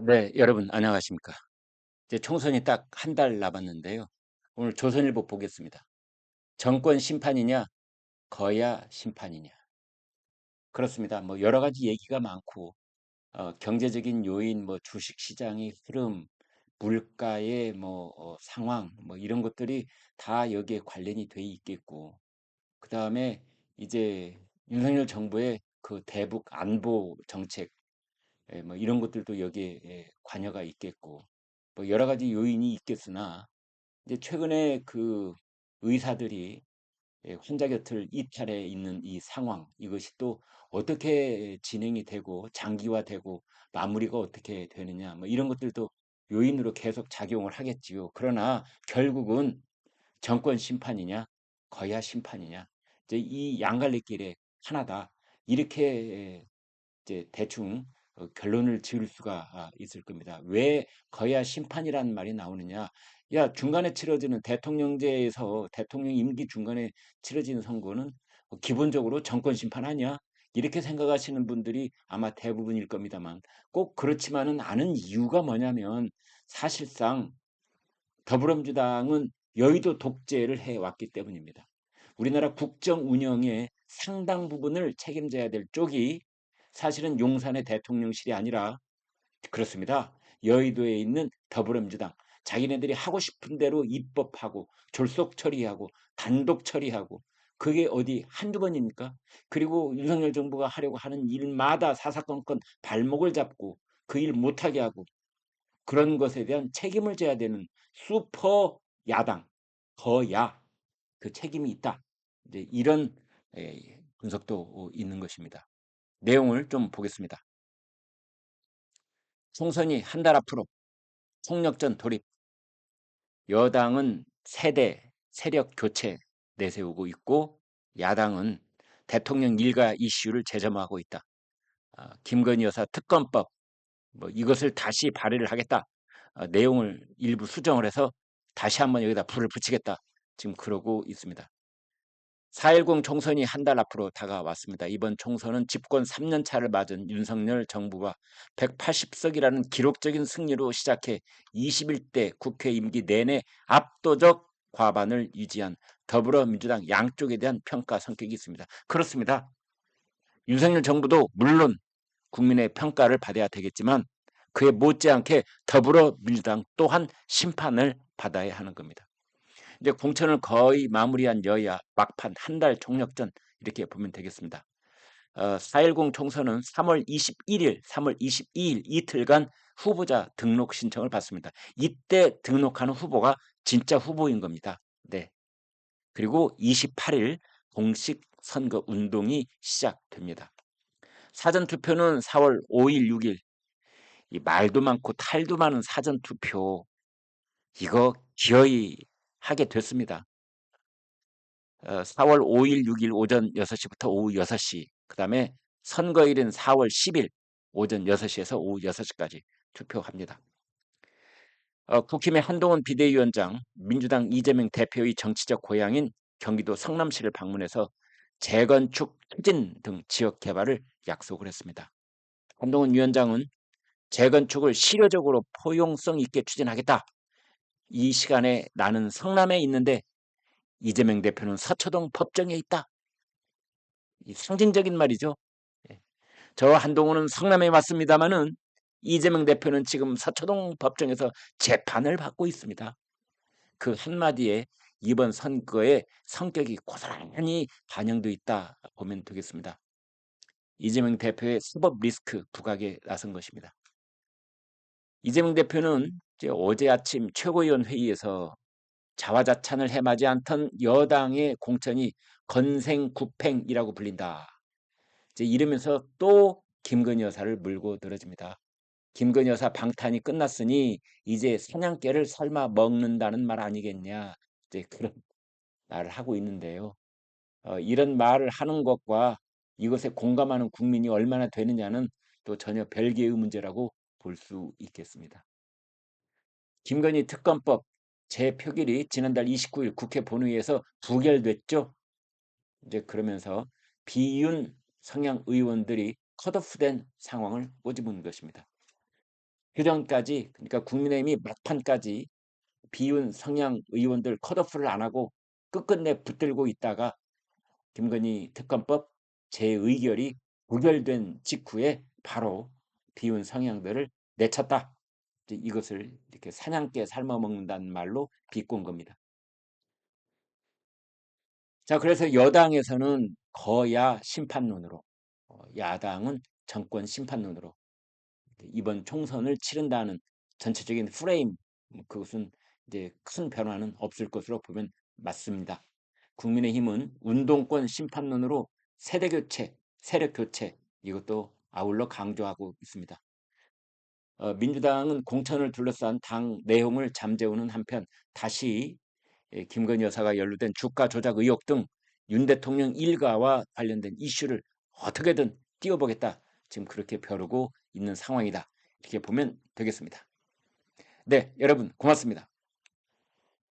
네. 여러분 안녕하십니까. 이제 총선이 딱 한 달 남았는데요. 오늘 조선일보 보겠습니다. 정권 심판이냐 거야 심판이냐. 그렇습니다. 뭐 여러 가지 얘기가 많고 경제적인 요인 뭐 주식 시장의 흐름, 물가의 상황 뭐 이런 것들이 다 여기에 관련이 돼 있겠고, 그다음에 이제 윤석열 정부의 그 대북 안보 정책, 뭐 이런 것들도 여기에 관여가 있겠고, 뭐 여러 가지 요인이 있겠으나 이제 최근에 그 의사들이 환자 곁을 이탈해 있는 이 상황, 이것이 또 어떻게 진행이 되고 장기화되고 마무리가 어떻게 되느냐, 뭐 이런 것들도 요인으로 계속 작용을 하겠지요. 그러나 결국은 정권 심판이냐 거야 심판이냐, 이제 이 양갈래길의 하나다, 이렇게 이제 대충 결론을 지을 수가 있을 겁니다. 왜 거야 심판이라는 말이 나오느냐? 야, 중간에 치러지는 대통령제에서 대통령 임기 중간에 치러지는 선거는 기본적으로 정권 심판 아니야? 이렇게 생각하시는 분들이 아마 대부분일 겁니다만, 꼭 그렇지만은 않은 이유가 뭐냐면, 사실상 더불어민주당은 여의도 독재를 해왔기 때문입니다. 우리나라 국정 운영의 상당 부분을 책임져야 될 쪽이 사실은 용산의 대통령실이 아니라, 그렇습니다, 여의도에 있는 더불어민주당. 자기네들이 하고 싶은 대로 입법하고 졸속 처리하고 단독 처리하고, 그게 어디 한두 번입니까? 그리고 윤석열 정부가 하려고 하는 일마다 사사건건 발목을 잡고 그 일 못하게 하고, 그런 것에 대한 책임을 져야 되는 슈퍼 야당, 거야, 그 책임이 있다. 이제 이런 분석도 있는 것입니다. 내용을 좀 보겠습니다. 총선이 한 달 앞으로 총력전 돌입. 여당은 세대 세력 교체 내세우고 있고, 야당은 대통령 일가 이슈를 재점하고 있다. 김건희 여사 특검법, 뭐 이것을 다시 발의를 하겠다. 내용을 일부 수정을 해서 다시 한번 여기다 불을 붙이겠다. 지금 그러고 있습니다. 4.10 총선이 한 달 앞으로 다가왔습니다. 이번 총선은 집권 3년 차를 맞은 윤석열 정부가 180석이라는 기록적인 승리로 시작해 21대 국회 임기 내내 압도적 과반을 유지한 더불어민주당 양쪽에 대한 평가 성격이 있습니다. 그렇습니다. 윤석열 정부도 물론 국민의 평가를 받아야 되겠지만, 그에 못지않게 더불어민주당 또한 심판을 받아야 하는 겁니다. 이제 공천을 거의 마무리한 여야 막판 한 달 총력전, 이렇게 보면 되겠습니다. 4.10 총선은 3월 21일, 3월 22일 이틀간 후보자 등록 신청을 받습니다. 이때 등록하는 후보가 진짜 후보인 겁니다. 네. 그리고 28일 공식 선거 운동이 시작됩니다. 사전 투표는 4월 5일, 6일. 이 말도 많고 탈도 많은 사전 투표, 이거 기어이 하게 됐습니다. 4월 5일, 6일 오전 6시부터 오후 6시, 그 다음에 선거일은 4월 10일 오전 6시에서 오후 6시까지 투표합니다. 국힘의 한동훈 비대위원장, 민주당 이재명 대표의 정치적 고향인 경기도 성남시를 방문해서 재건축 추진 등 지역 개발을 약속을 했습니다. 한동훈 위원장은 재건축을 실효적으로 포용성 있게 추진하겠다. 이 시간에 나는 성남에 있는데 이재명 대표는 서초동 법정에 있다. 이 상징적인 말이죠. 예. 저 한동훈은 성남에 왔습니다마는 이재명 대표는 지금 서초동 법정에서 재판을 받고 있습니다. 그 한마디에 이번 선거의 성격이 고스란히 반영돼 있다 보면 되겠습니다. 이재명 대표의 사법 리스크 부각에 나선 것입니다. 이재명 대표는 이제 어제 아침 최고위원 회의에서 자화자찬을 해마지 않던 여당의 공천이 건생구팽이라고 불린다, 이제 이러면서 또 김건희 여사를 물고 늘어집니다. 김건희 여사 방탄이 끝났으니 이제 사냥개를 설마 먹는다는 말 아니겠냐, 이제 그런 말을 하고 있는데요. 이런 말을 하는 것과 이것에 공감하는 국민이 얼마나 되느냐는 또 전혀 별개의 문제라고 볼 수 있겠습니다. 김건희 특검법 재표결이 지난달 29일 국회 본회의에서 부결됐죠. 이제 그러면서 비윤 성향 의원들이 컷오프된 상황을 꼬집은 것입니다. 그전까지, 그러니까 국민의힘이 막판까지 비윤 성향 의원들 컷오프를 안 하고 끝끝내 붙들고 있다가 김건희 특검법 재의결이 부결된 직후에 바로 비윤 성향들을 내쳤다. 이것을 이렇게 사냥개 삶아 먹는다는 말로 비꼰 겁니다. 자, 그래서 여당에서는 거야 심판론으로, 야당은 정권 심판론으로 이번 총선을 치른다는 전체적인 프레임, 그것은 이제 큰 변화는 없을 것으로 보면 맞습니다. 국민의힘은 운동권 심판론으로 세대 교체, 세력 교체, 이것도 아울러 강조하고 있습니다. 민주당은 공천을 둘러싼 당 내용을 잠재우는 한편 다시 김건희 여사가 연루된 주가 조작 의혹 등 윤 대통령 일가와 관련된 이슈를 어떻게든 띄워보겠다. 지금 그렇게 벼르고 있는 상황이다. 이렇게 보면 되겠습니다. 네, 여러분 고맙습니다.